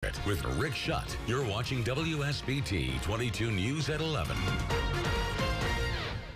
With Rick Schutt, you're watching WSBT 22 News at 11.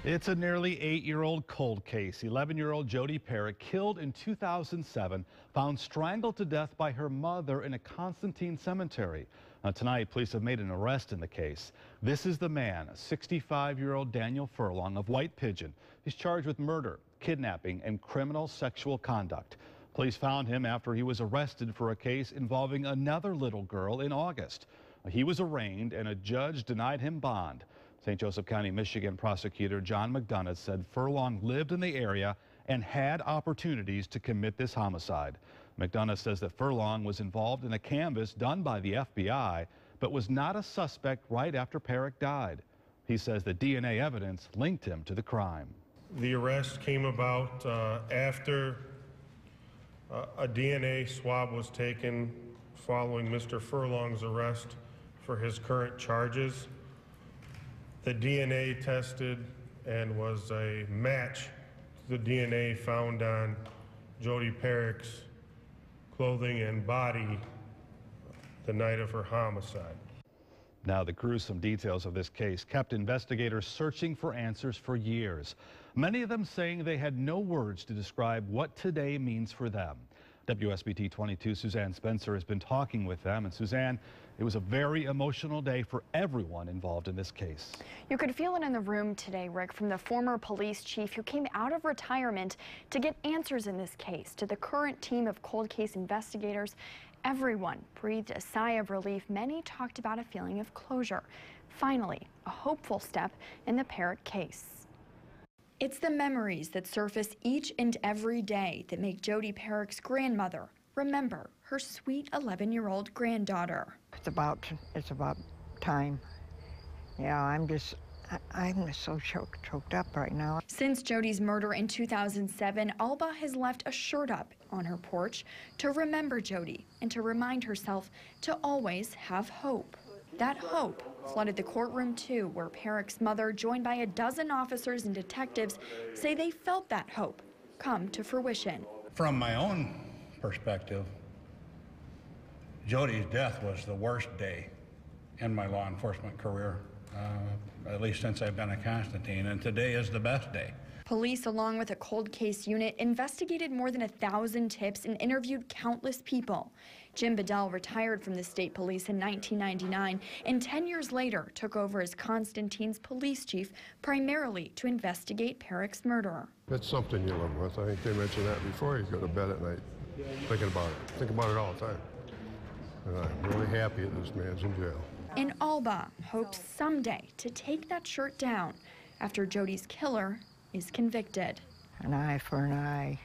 It's a nearly 8-year-old cold case. 11-year-old Jodi Parrack, killed in 2007, found strangled to death by her mother in a Constantine cemetery. Tonight, police have made an arrest in the case. This is the man, 65-year-old Daniel Furlong of White Pigeon. He's charged with murder, kidnapping, and criminal sexual conduct. Police found him after he was arrested for a case involving another little girl in August. He was arraigned and a judge denied him bond. St. Joseph County, Michigan prosecutor John McDonough said Furlong lived in the area and had opportunities to commit this homicide. McDonough says that Furlong was involved in a canvass done by the FBI, but was not a suspect right after Parrack died. He says the DNA evidence linked him to the crime. The arrest came about after a DNA swab was taken following Mr. Furlong's arrest for his current charges. The DNA tested and was a match to the DNA found on Jodi Parrack's clothing and body the night of her homicide. Now, the gruesome details of this case kept investigators searching for answers for years, many of them saying they had no words to describe what today means for them. WSBT 22 Suzanne Spencer has been talking with them, and Suzanne, it was a very emotional day for everyone involved in this case. You could feel it in the room today, Rick, from the former police chief who came out of retirement to get answers in this case, to the current team of cold case investigators. Everyone breathed a sigh of relief. Many talked about a feeling of closure. Finally, a hopeful step in the Parrack case. It's the memories that surface each and every day that make Jodi Parrack's grandmother remember her sweet 11-year-old granddaughter. It's about time. Yeah, I'm just so choked up right now. Since Jodi's murder in 2007, Alba has left a shirt up on her porch to remember Jodi and to remind herself to always have hope. That hope flooded the courtroom too, where Parrack's mother, joined by a dozen officers and detectives, say they felt that hope come to fruition. From my own perspective, Jodi's death was the worst day in my law enforcement career, at least since I've been a Constantine, and today is the best day. Police, along with a cold case unit, investigated more than 1,000 tips and interviewed countless people. Jim Bedell retired from the state police in 1999 and 10 years later took over as Constantine's police chief, primarily to investigate Parrack's murder. It's something you live with. I think they mentioned that before you go to bed at night, thinking about it. Think about it all the time. And I'm really happy that this man's in jail. And Alba hopes someday to take that shirt down after Jodi's killer is convicted. An eye for an eye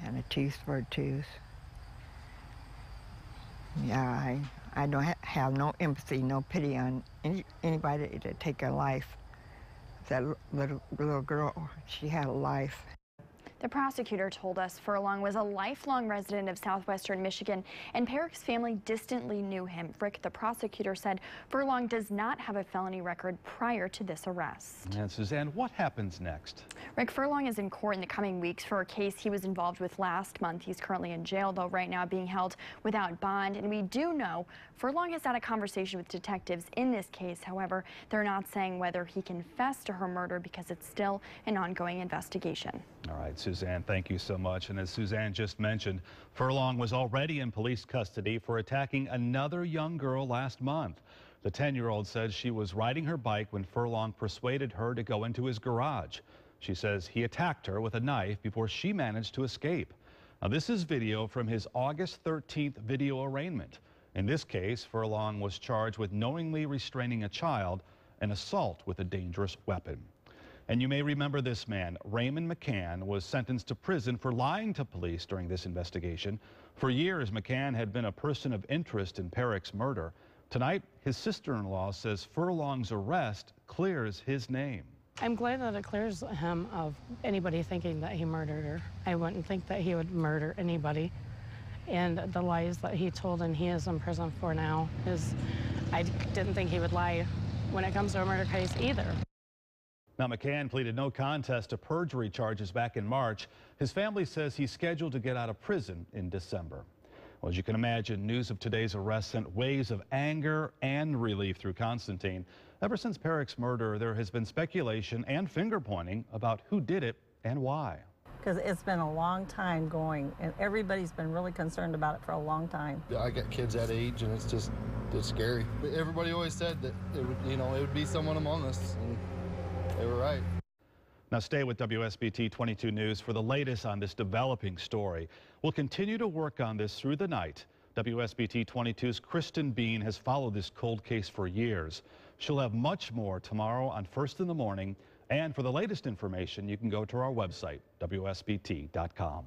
and a tooth for a tooth. Yeah, I don't have no empathy, no pity on anybody to take a life. That little girl, she had a life. The prosecutor told us Furlong was a lifelong resident of southwestern Michigan, and Parrack's family distantly knew him. Rick, the prosecutor, said Furlong does not have a felony record prior to this arrest. And Suzanne, what happens next? Rick, Furlong is in court in the coming weeks for a case he was involved with last month. He's currently in jail, though, right now being held without bond. And we do know Furlong has had a conversation with detectives in this case. However, they're not saying whether he confessed to her murder because it's still an ongoing investigation. All right, Suzanne, thank you so much. And as Suzanne just mentioned, Furlong was already in police custody for attacking another young girl last month. The 10-year-old says she was riding her bike when Furlong persuaded her to go into his garage. She says he attacked her with a knife before she managed to escape. Now, this is video from his August 13th video arraignment. In this case, Furlong was charged with knowingly restraining a child and assault with a dangerous weapon. And you may remember this man, Raymond McCann, was sentenced to prison for lying to police during this investigation. For years, McCann had been a person of interest in Parrack's murder. Tonight, his sister-in-law says Furlong's arrest clears his name. I'm glad that it clears him of anybody thinking that he murdered her. I wouldn't think that he would murder anybody. And the lies that he told and he is in prison for now I didn't think he would lie when it comes to a murder case either. Now, McCann pleaded no contest to perjury charges back in March. His family says he's scheduled to get out of prison in December. Well, as you can imagine, news of today's arrest sent waves of anger and relief through Constantine. Ever since Parrack's murder, there has been speculation and finger-pointing about who did it and why. Because it's been a long time going, and everybody's been really concerned about it for a long time. I got kids that age, and it's scary. But everybody always said that it would be someone among us, and they were right. Now stay with WSBT 22 News for the latest on this developing story. We'll continue to work on this through the night. WSBT 22's Kristen Bean has followed this cold case for years. She'll have much more tomorrow on First in the Morning. And for the latest information, you can go to our website, wsbt.com.